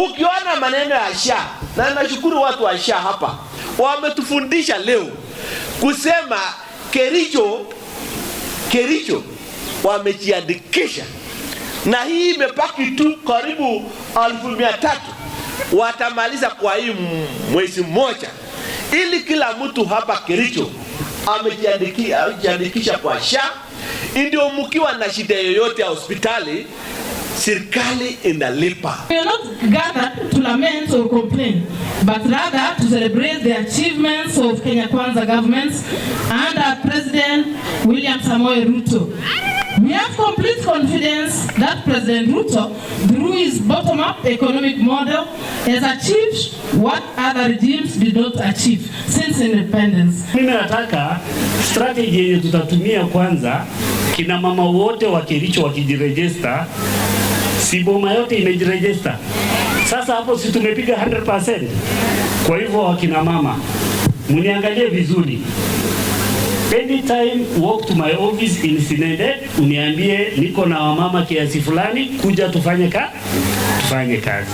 Ukiona maneno ya SHA, na nashukuru watu wa SHA hapa wametufundisha leo kusema Kericho wamejiandikisha, na hii imepaki tu karibu 300,000 watamaliza kwa hii mwezi mmoja, ili kila mtu hapa Kericho amejiandikisha kwa SHA, ndio mkiwa na shida yoyote ya hospitali serikali inalipa. We are not gathered to lament or complain, but rather to celebrate the achievements of Kenya Kwanza governments under President William Samoei Ruto. We have complete confidence that President Ruto, through his bottom-up economic model, has achieved what other regimes did not achieve since independence. Mimi nataka strategy yenye tutatumia kwanza, kina mama wote wa Kericho wakijiregister, si boma yote imejiregister. Sasa hapo si tumepiga 100%. Kwa hivyo wakina mama, muniangalie vizuri. Anytime walk to my office in Sinende, uniambie niko na wamama kiasi fulani, kuja tufanye kazi.